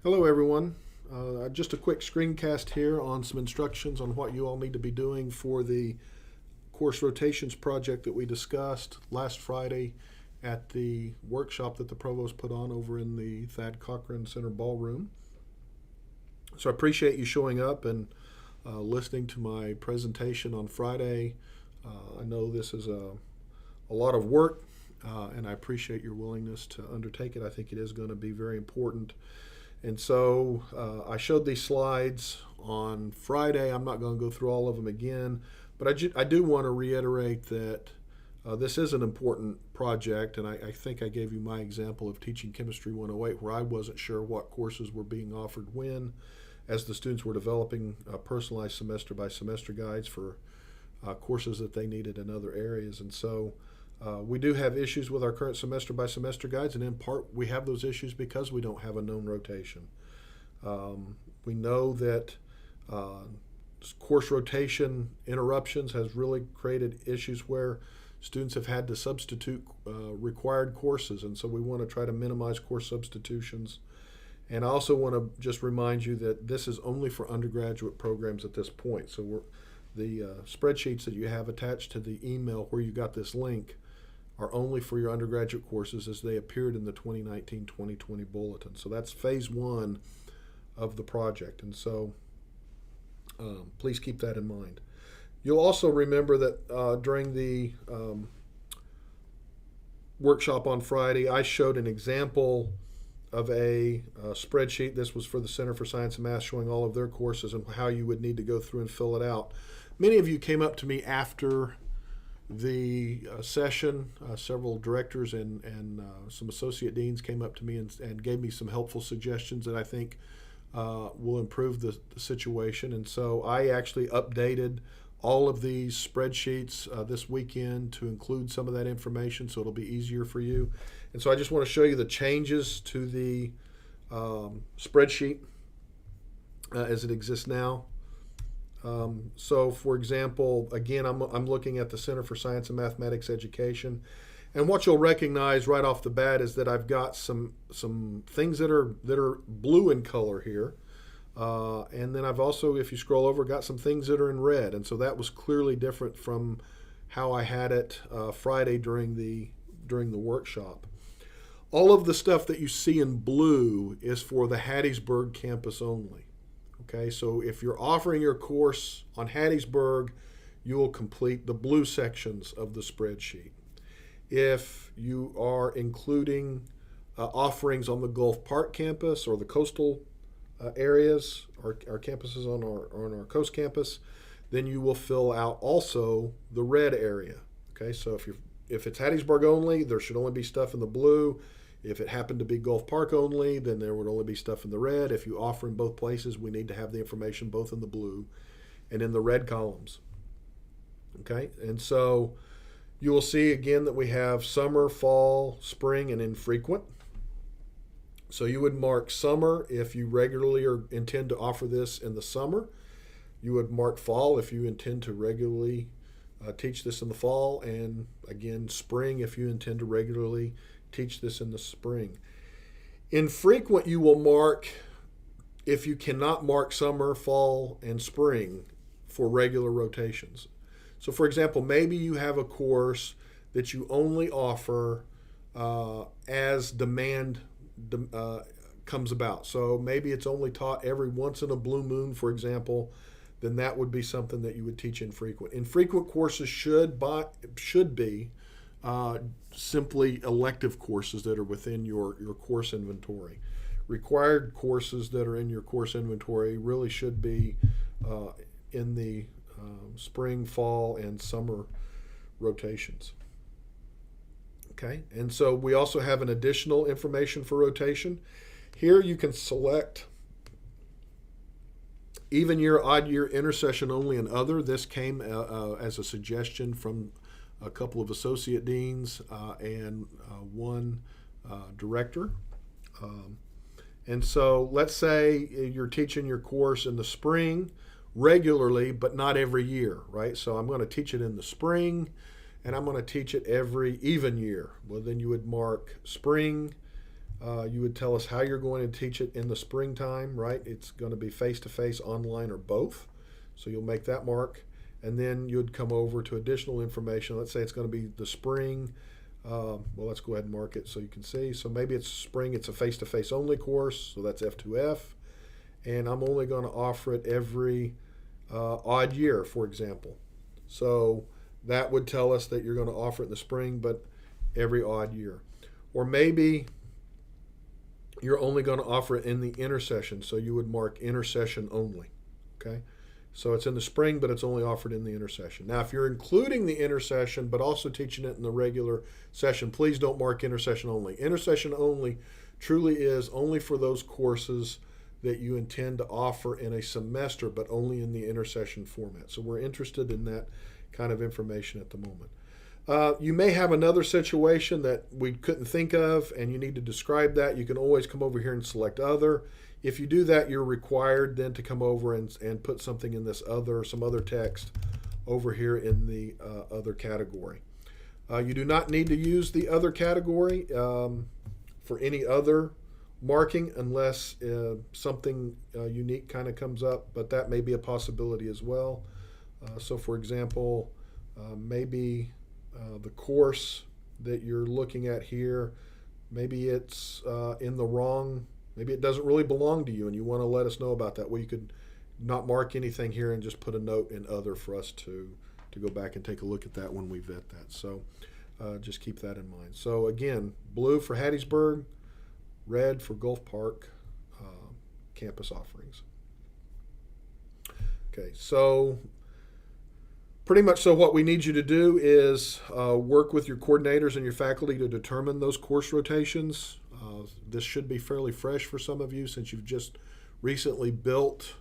Hello, everyone. Just a quick screencast here on some instructions on what you all need to be doing for the course rotations project that we discussed last Friday at the workshop that the provost put on over in the Thad Cochran Center ballroom. So I appreciate you showing up and listening to my presentation on Friday. I know this is a lot of work, and I appreciate your willingness to undertake it. I think it is going to be very important. And so I showed these slides on Friday. I'm not going to go through all of them again, but I do want to reiterate that this is an important project, and I think I gave you my example of teaching Chemistry 108 where I wasn't sure what courses were being offered when, as the students were developing personalized semester by semester guides for courses that they needed in other areas. And so we do have issues with our current semester by semester guides, and in part we have those issues because we don't have a known rotation. We know that course rotation interruptions has really created issues where students have had to substitute required courses, and so we want to try to minimize course substitutions. And I also want to just remind you that this is only for undergraduate programs at this point. So the spreadsheets that you have attached to the email where you got this link are only for your undergraduate courses as they appeared in the 2019-2020 bulletin. So that's phase one of the project, and so please keep that in mind. You'll also remember that during the workshop on Friday, I showed an example of a spreadsheet. This was for the Center for Science and Math, showing all of their courses and how you would need to go through and fill it out. Many of you came up to me after the session. Several directors and some associate deans came up to me and gave me some helpful suggestions that I think will improve the situation. And so I actually updated all of these spreadsheets this weekend to include some of that information, so it'll be easier for you. And so I just want to show you the changes to the spreadsheet as it exists now. So, for example, again, I'm looking at the Center for Science and Mathematics Education, and what you'll recognize right off the bat is that I've got some things that are blue in color here, and then I've also, if you scroll over, got some things that are in red, and so that was clearly different from how I had it Friday during the workshop. All of the stuff that you see in blue is for the Hattiesburg campus only. Okay, so if you're offering your course on Hattiesburg, you will complete the blue sections of the spreadsheet. If you are including offerings on the Gulf Park campus or the coastal areas, our campuses on our coast campus, then you will fill out also the red area. Okay, so if it's Hattiesburg only, there should only be stuff in the blue. If it happened to be Gulf Park only, then there would only be stuff in the red. If you offer in both places, we need to have the information both in the blue and in the red columns. Okay, and so you will see again that we have summer, fall, spring, and infrequent. So you would mark summer if you regularly or intend to offer this in the summer. You would mark fall if you intend to regularly teach this in the fall, and again, spring if you intend to regularly teach this in the spring. Infrequent you will mark if you cannot mark summer, fall, and spring for regular rotations. So for example, maybe you have a course that you only offer as demand comes about. So maybe it's only taught every once in a blue moon, for example, then that would be something that you would teach infrequent. Infrequent courses should be simply elective courses that are within your course inventory. Required courses that are in your course inventory really should be in the spring, fall, and summer rotations. Okay, and so we also have an additional information for rotation. Here you can select even year, odd year, intersession only, and other. This came as a suggestion from a couple of associate deans and one director. And so let's say you're teaching your course in the spring regularly, but not every year, right? So I'm going to teach it in the spring, and I'm going to teach it every even year. Well, then you would mark spring You would tell us how you're going to teach it in the springtime, right? It's going to be face-to-face, online, or both. So you'll make that mark. And then you'd come over to additional information. Let's say it's going to be the spring. Well, let's go ahead and mark it so you can see. So maybe it's spring, it's a face-to-face only course, so that's F2F. And I'm only going to offer it every odd year, for example. So that would tell us that you're going to offer it in the spring, but every odd year. Or maybe you're only going to offer it in the intersession, so you would mark intersession only. Okay, so it's in the spring, but it's only offered in the intersession. Now, if you're including the intersession but also teaching it in the regular session, please don't mark intersession only. Intersession only truly is only for those courses that you intend to offer in a semester, but only in the intersession format. So we're interested in that kind of information at the moment. You may have another situation that we couldn't think of, and you need to describe that. You can always come over here and select other. If you do that, you're required then to come over and put something in this other, some other text over here in the other category. You do not need to use the other category for any other marking unless something unique kind of comes up, but that may be a possibility as well. So for example, maybe the course that you're looking at here, maybe it's in the wrong, maybe it doesn't really belong to you and you want to let us know about that. Well, you could not mark anything here and just put a note in other for us to go back and take a look at that when we vet that. So just keep that in mind. So again, blue for Hattiesburg, red for Gulf Park campus offerings. Okay, so pretty much so what we need you to do is work with your coordinators and your faculty to determine those course rotations. This should be fairly fresh for some of you since you've just recently built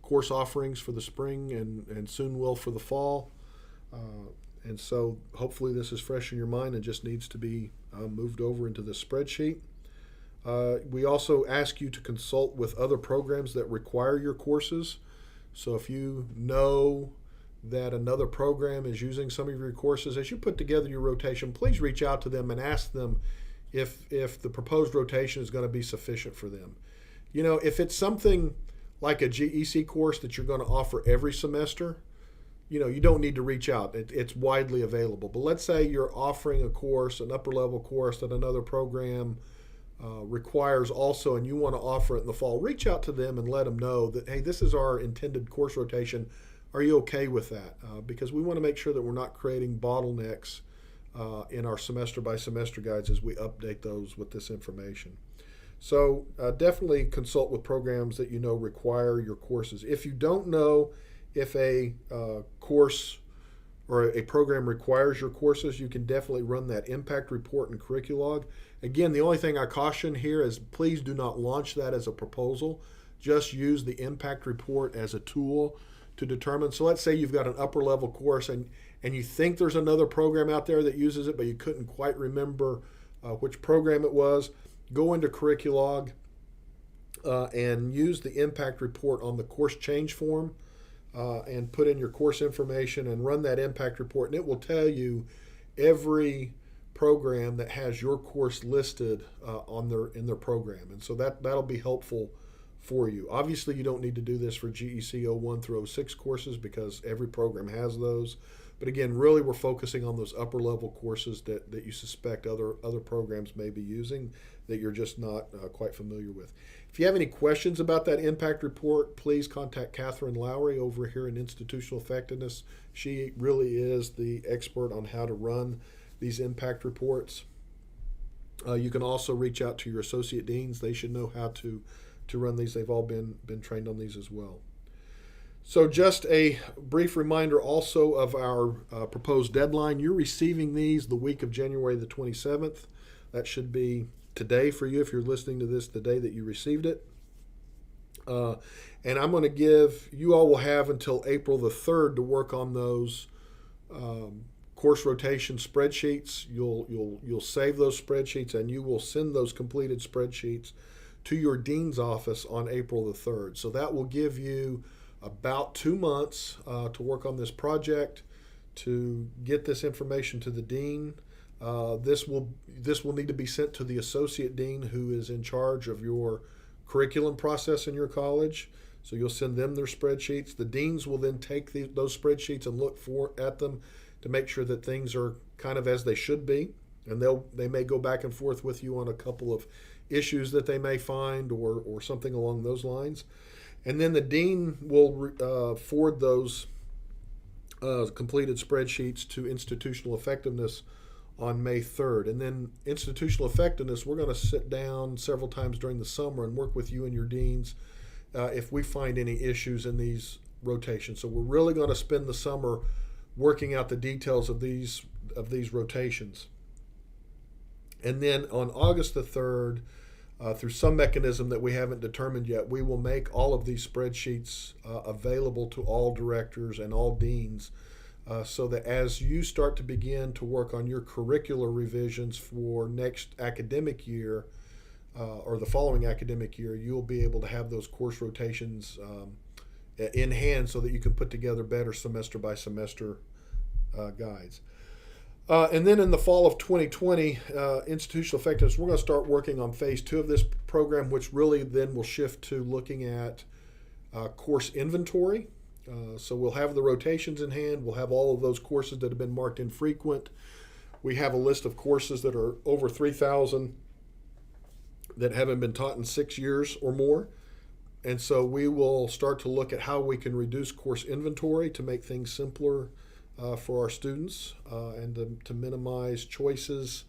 course offerings for the spring and soon will for the fall. And so hopefully this is fresh in your mind and just needs to be moved over into the spreadsheet. We also ask you to consult with other programs that require your courses. So if you know that another program is using some of your courses, as you put together your rotation, please reach out to them and ask them if the proposed rotation is going to be sufficient for them. You know, if it's something like a GEC course that you're going to offer every semester, you know, you don't need to reach out. It's widely available. But let's say you're offering a course, an upper level course that another program requires also, and you want to offer it in the fall. Reach out to them and let them know that, hey, this is our intended course rotation. Are you okay with that? Because we want to make sure that we're not creating bottlenecks in our semester by semester guides as we update those with this information. So definitely consult with programs that you know require your courses. If you don't know if a course or a program requires your courses, you can definitely run that impact report and curriculog. Again, the only thing I caution here is please do not launch that as a proposal. Just use the impact report as a tool to determine. So let's say you've got an upper level course and you think there's another program out there that uses it, but you couldn't quite remember which program it was. Go into curriculog and use the impact report on the course change form and put in your course information and run that impact report, and it will tell you every program that has your course listed in their program. And so that'll be helpful for you. Obviously, you don't need to do this for GEC 01 through 06 courses because every program has those. But again, really we're focusing on those upper level courses that you suspect other programs may be using that you're just not quite familiar with. If you have any questions about that impact report, please contact Catherine Lowry over here in Institutional Effectiveness. She really is the expert on how to run these impact reports. You can also reach out to your associate deans. They should know how to run these. They've all been trained on these as well. So just a brief reminder also of our proposed deadline. You're receiving these the week of January the 27th. That should be today for you if you're listening to this the day that you received it. And I'm going to give, you all will have until April the 3rd to work on those course rotation spreadsheets. You'll save those spreadsheets and you will send those completed spreadsheets to your dean's office on April the 3rd. So that will give you about 2 months to work on this project, to get this information to the dean. This will need to be sent to the associate dean who is in charge of your curriculum process in your college. So you'll send them their spreadsheets. The deans will then take those spreadsheets and look at them to make sure that things are kind of as they should be. And they may go back and forth with you on a couple of issues that they may find or something along those lines. And then the dean will forward those completed spreadsheets to institutional effectiveness on May 3rd. And then institutional effectiveness, we're going to sit down several times during the summer and work with you and your deans if we find any issues in these rotations. So we're really going to spend the summer working out the details of these rotations. And then on August the 3rd, through some mechanism that we haven't determined yet, we will make all of these spreadsheets available to all directors and all deans so that as you start to begin to work on your curricular revisions for next academic year or the following academic year, you'll be able to have those course rotations in hand so that you can put together better semester by semester guides. And then in the fall of 2020, institutional effectiveness, we're going to start working on phase 2 of this program, which really then will shift to looking at course inventory. So we'll have the rotations in hand. We'll have all of those courses that have been marked infrequent. We have a list of courses that are over 3,000 that haven't been taught in 6 years or more. And so we will start to look at how we can reduce course inventory to make things simpler for our students and to minimize choices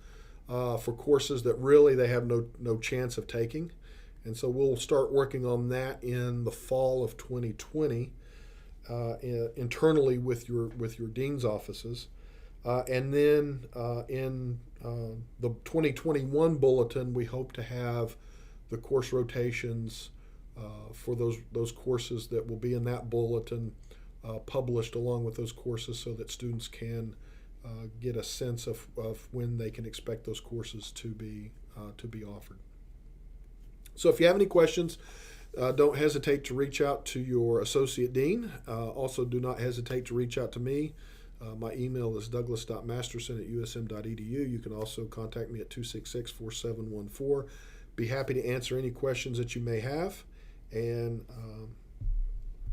for courses that really they have no chance of taking. And so we'll start working on that in the fall of 2020 internally with your dean's offices. And then in the 2021 bulletin, we hope to have the course rotations for those courses that will be in that bulletin published along with those courses so that students can get a sense of when they can expect those courses to be offered. So if you have any questions, don't hesitate to reach out to your associate dean. Also, do not hesitate to reach out to me. My email is douglas.masterson@usm.edu. You can also contact me at 266-4714. Be happy to answer any questions that you may have, and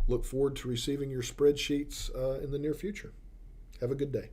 look forward to receiving your spreadsheets in the near future. Have a good day.